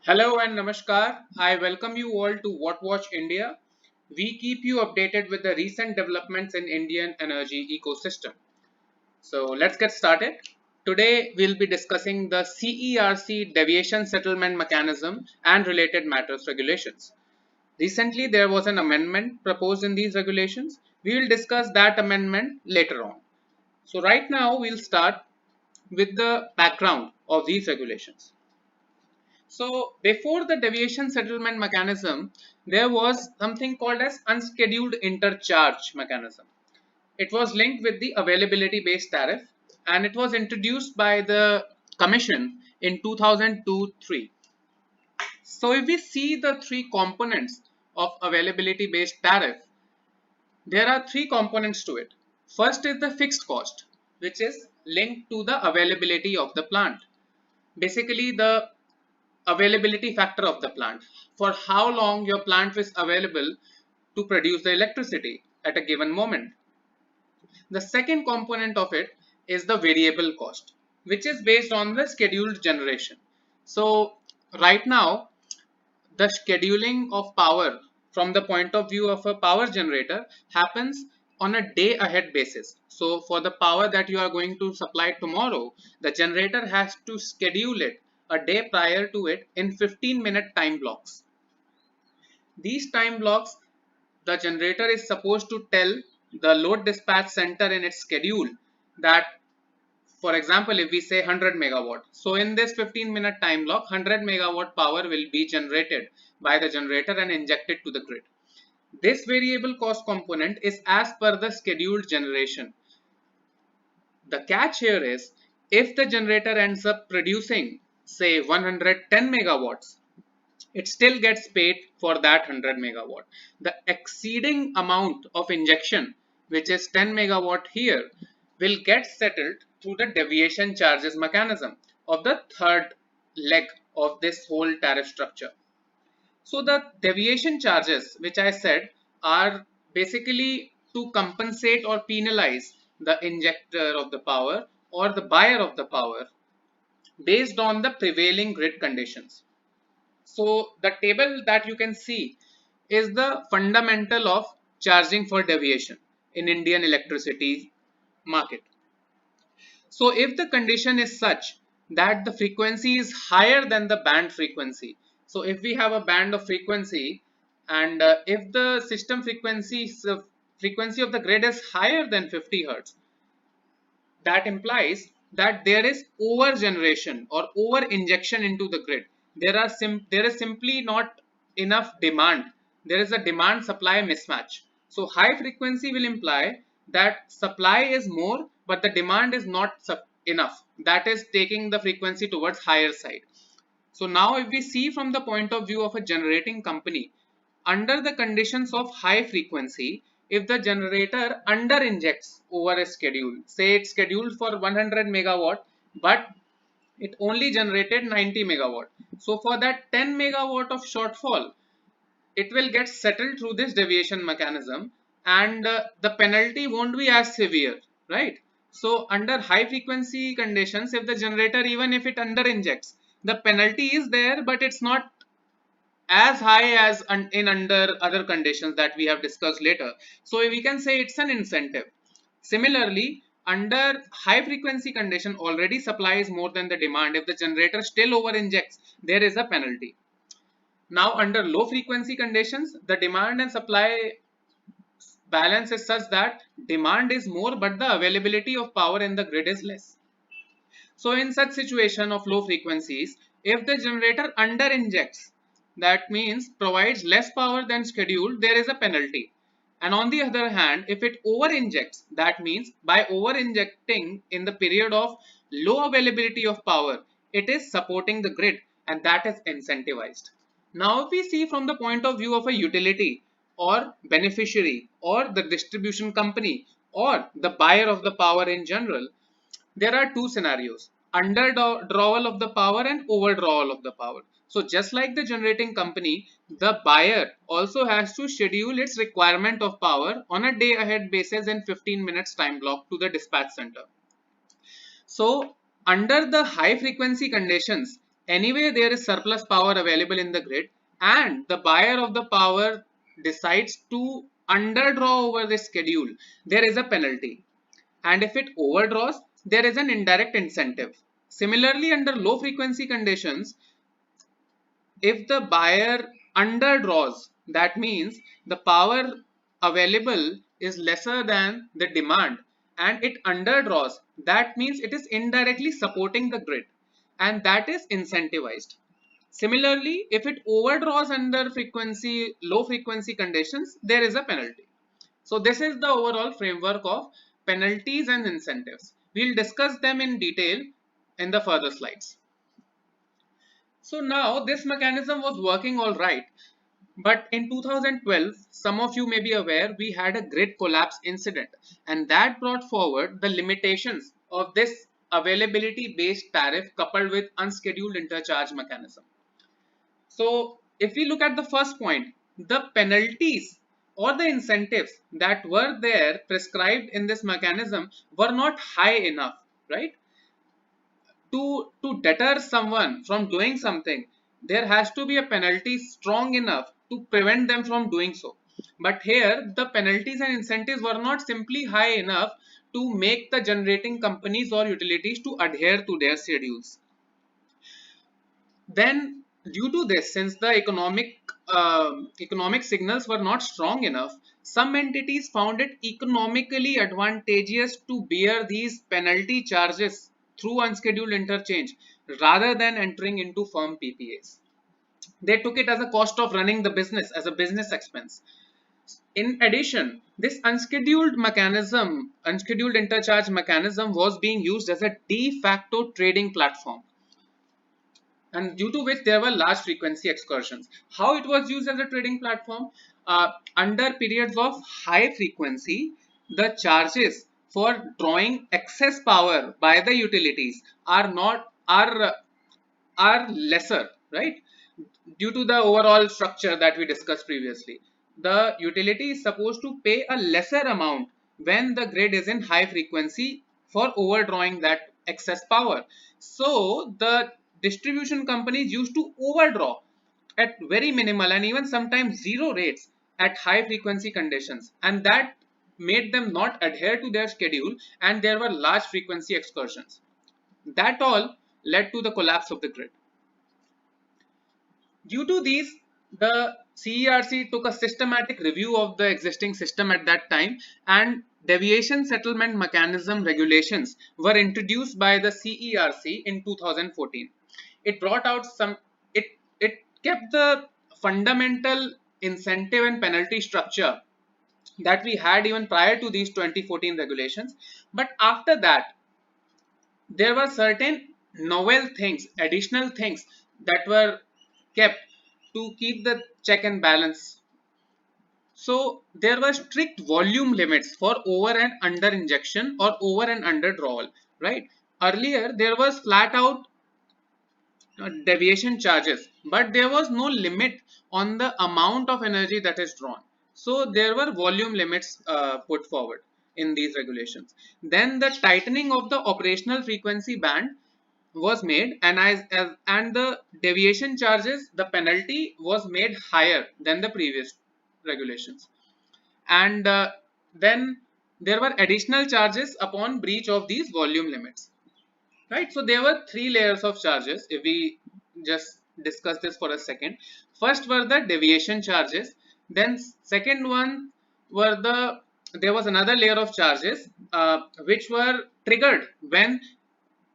Hello and Namaskar. I welcome you all to Wattwatch India. We keep you updated with the recent developments in Indian energy ecosystem. So let's get started. Today we'll be discussing the CERC Deviation Settlement Mechanism and related matters regulations. Recently there was an amendment proposed in these regulations. We will discuss that amendment later on. So right now we'll start with the background of these regulations. So before the deviation settlement mechanism, there was something called as unscheduled intercharge mechanism. It was linked with the availability based tariff and it was introduced by the commission in 2002-3. So if we see the three components of availability based tariff, there are three components to it. First is the fixed cost, which is linked to the availability of the plant. Basically, the availability factor of the plant, for how long your plant is available to produce the electricity at a given moment. The second component of it is the variable cost, which is based on the scheduled generation. So right now the scheduling of power from the point of view of a power generator happens on a day ahead basis. So for the power that you are going to supply tomorrow, the generator has to schedule it a day prior to it in 15-minute time blocks. These time blocks, the generator is supposed to tell the load dispatch center in its schedule that, for example, if we say 100 megawatt, so in this 15-minute time block, 100 megawatt power will be generated by the generator and injected to the grid. This variable cost component is as per the scheduled generation. The catch here is, if the generator ends up producing, say, 110 megawatts, it still gets paid for that 100 megawatt. The exceeding amount of injection, which is 10 megawatt here, will get settled through the deviation charges mechanism of the third leg of this whole tariff structure. So the deviation charges, which I said, are basically to compensate or penalize the injector of the power or the buyer of the power based on the prevailing grid conditions. So the table that you can see is the fundamental of charging for deviation in Indian electricity market. So if the condition is such that the frequency is higher than the band frequency, so if we have a band of frequency and if the system frequency of the grid is higher than 50 hertz, that implies that there is over generation or over injection into the grid. There is simply not enough demand. There is a demand supply mismatch. So high frequency will imply that supply is more but the demand is not enough. That is taking the frequency towards higher side. So now if we see from the point of view of a generating company, under the conditions of high frequency, if the generator under injects over a schedule, say it's scheduled for 100 megawatt, but it only generated 90 megawatt. So for that 10 megawatt of shortfall, it will get settled through this deviation mechanism and the penalty won't be as severe, right? So under high frequency conditions, if the generator, even if it under injects, the penalty is there, but it's not as high as in under other conditions that we have discussed later. So we can say it's an incentive. Similarly, under high frequency condition, already supply is more than the demand. If the generator still over injects, there is a penalty. Now under low frequency conditions, the demand and supply balance is such that demand is more but the availability of power in the grid is less. So in such situation of low frequencies, if the generator under injects, that means provides less power than scheduled, there is a penalty. And on the other hand, if it over injects, that means by over injecting in the period of low availability of power, it is supporting the grid and that is incentivized. Now, if we see from the point of view of a utility or beneficiary or the distribution company or the buyer of the power in general, there are two scenarios: underdrawal of the power and overdrawal of the power. So just like the generating company, the buyer also has to schedule its requirement of power on a day ahead basis in 15 minutes time block to the dispatch center. So under the high frequency conditions, Anyway, there is surplus power available in the grid, and the buyer of the power decides to underdraw over the schedule, there is a penalty. And if it overdraws, there is an indirect incentive. Similarly, under low frequency conditions, if the buyer underdraws, that means the power available is lesser than the demand, and it underdraws, that means it is indirectly supporting the grid, and that is incentivized. Similarly, if it overdraws under low frequency conditions, there is a penalty. So this is the overall framework of penalties and incentives. We'll discuss them in detail in the further slides. So now this mechanism was working all right, but in 2012, some of you may be aware, we had a grid collapse incident, and that brought forward the limitations of this availability based tariff coupled with unscheduled intercharge mechanism. So if we look at the first point, the penalties or the incentives that were there prescribed in this mechanism were not high enough, right? To deter someone from doing something, there has to be a penalty strong enough to prevent them from doing so. But here, the penalties and incentives were not simply high enough to make the generating companies or utilities to adhere to their schedules. Then, due to this, since the economic signals were not strong enough, some entities found it economically advantageous to bear these penalty charges through unscheduled interchange rather than entering into firm PPAs. They took it as a cost of running the business, as a business expense. In addition, this unscheduled interchange mechanism was being used as a de facto trading platform, and due to which there were large frequency excursions. How it was used as a trading platform? Under periods of high frequency, the charges for drawing excess power by the utilities are lesser, right? Due to the overall structure that we discussed previously, the utility is supposed to pay a lesser amount when the grid is in high frequency for overdrawing that excess power. So the distribution companies used to overdraw at very minimal and even sometimes zero rates at high frequency conditions, and that made them not adhere to their schedule, and there were large frequency excursions. That all led to the collapse of the grid. Due to these, the CERC took a systematic review of the existing system at that time, and Deviation Settlement Mechanism regulations were introduced by the CERC in 2014. It brought out it kept the fundamental incentive and penalty structure that we had even prior to these 2014 regulations, but after that there were certain novel things, additional things that were kept to keep the check and balance. So there were strict volume limits for over and under injection or over and under drawal, right? Earlier there was flat out deviation charges, but there was no limit on the amount of energy that is drawn. So there were volume limits put forward in these regulations. Then the tightening of the operational frequency band was made, and the deviation charges, the penalty was made higher than the previous regulations. And then there were additional charges upon breach of these volume limits, right? So there were three layers of charges. If we just discuss this for a second, first were the deviation charges, then second one were there was another layer of charges which were triggered when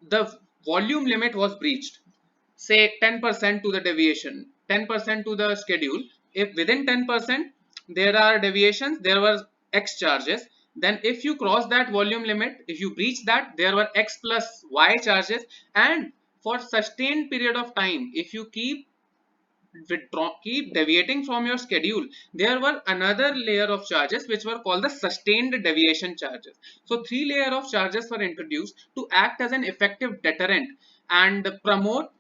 the volume limit was breached. Say 10% to the deviation, 10% to the schedule. If within 10% there are deviations, there were X charges. Then if you cross that volume limit, if you breach that, there were X plus Y charges. And for sustained period of time, if you keep deviating from your schedule, there were another layer of charges which were called the sustained deviation charges. So three layer of charges were introduced to act as an effective deterrent and promote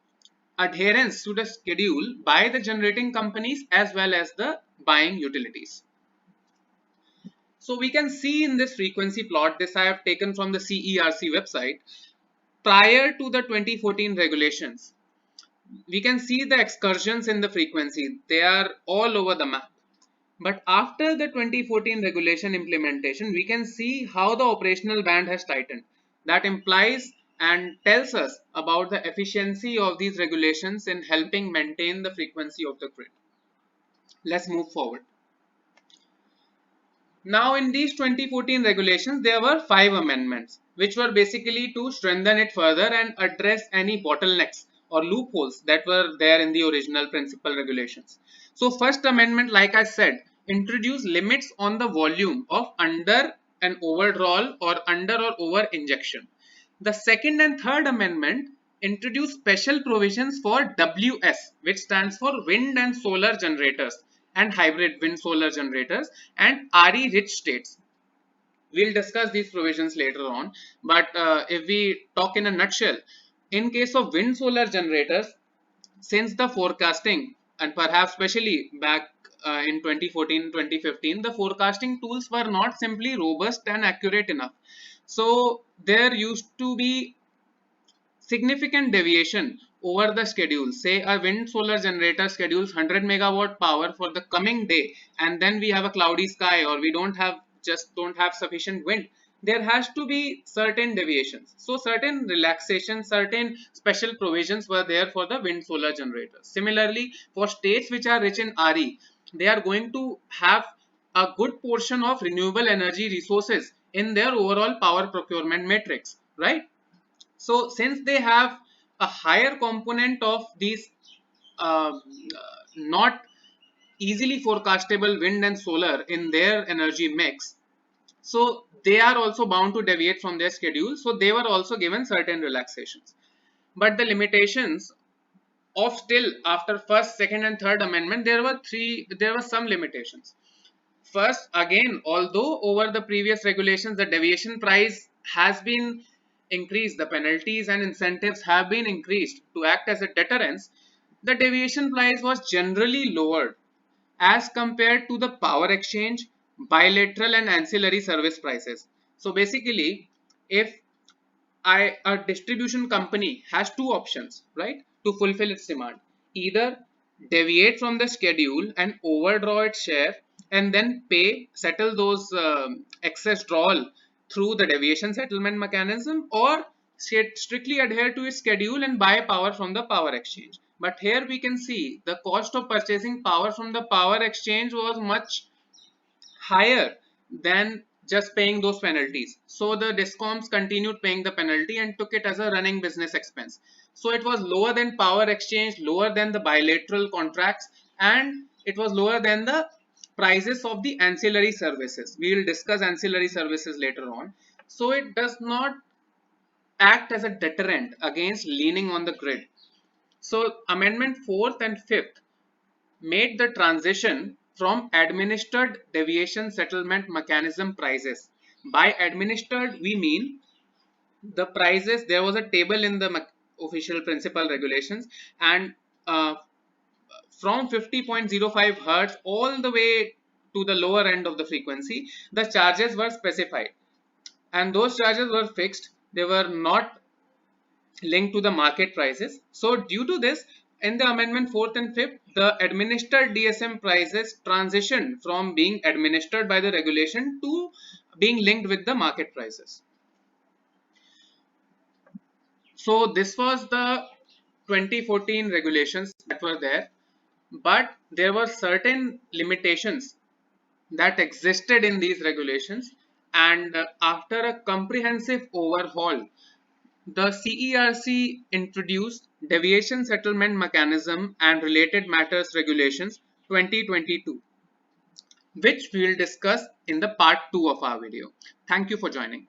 adherence to the schedule by the generating companies as well as the buying utilities. So we can see in this frequency plot, this I have taken from the CERC website, prior to the 2014 regulations, we can see the excursions in the frequency. They are all over the map. But after the 2014 regulation implementation, we can see how the operational band has tightened. That implies and tells us about the efficiency of these regulations in helping maintain the frequency of the grid. Let's move forward. Now, in these 2014 regulations, there were 5 amendments, which were basically to strengthen it further and address any bottlenecks or loopholes that were there in the original principal regulations. So, first amendment, like I said, introduced limits on the volume of under and overdraw or under or over injection. The second and third amendment introduced special provisions for WS, which stands for wind and solar generators and hybrid wind solar generators and RE rich states. We'll discuss these provisions later on, but if we talk in a nutshell, in case of wind solar generators, since the forecasting and perhaps especially back in 2014-2015, the forecasting tools were not simply robust and accurate enough. So there used to be significant deviation over the schedule. Say a wind solar generator schedules 100 megawatt power for the coming day, and then we have a cloudy sky, or we don't have sufficient wind. There has to be certain deviations. So certain relaxations, certain special provisions were there for the wind solar generators. Similarly, for states which are rich in RE, they are going to have a good portion of renewable energy resources in their overall power procurement matrix, right? So since they have a higher component of these not easily forecastable wind and solar in their energy mix, so they are also bound to deviate from their schedule. So they were also given certain relaxations. But the limitations of still after first, second, and third amendment, there were some limitations. First, again, although over the previous regulations, the deviation price has been increased, the penalties and incentives have been increased to act as a deterrence, the deviation price was generally lowered as compared to the power exchange, bilateral, and ancillary service prices. So basically, if a distribution company has two options, right, to fulfill its demand. Either deviate from the schedule and overdraw its share and then settle those excess drawal through the deviation settlement mechanism, or strictly adhere to its schedule and buy power from the power exchange. But here we can see the cost of purchasing power from the power exchange was much higher than just paying those penalties. So the discoms continued paying the penalty and took it as a running business expense. So it was lower than power exchange, lower than the bilateral contracts, and it was lower than the prices of the ancillary services. We will discuss ancillary services later on. So it does not act as a deterrent against leaning on the grid. So amendment 4th and 5th made the transition from administered deviation settlement mechanism prices. By administered, we mean the prices. There was a table in the official principal regulations, and from 50.05 hertz all the way to the lower end of the frequency, the charges were specified, and those charges were fixed. They were not linked to the market prices. So due to this, in the amendment 4th and 5th, the administered DSM prices transitioned from being administered by the regulation to being linked with the market prices. So this was the 2014 regulations that were there, but there were certain limitations that existed in these regulations, and after a comprehensive overhaul, the CERC introduced Deviation Settlement Mechanism and Related Matters Regulations 2022, which we will discuss in the part 2 of our video. Thank you for joining.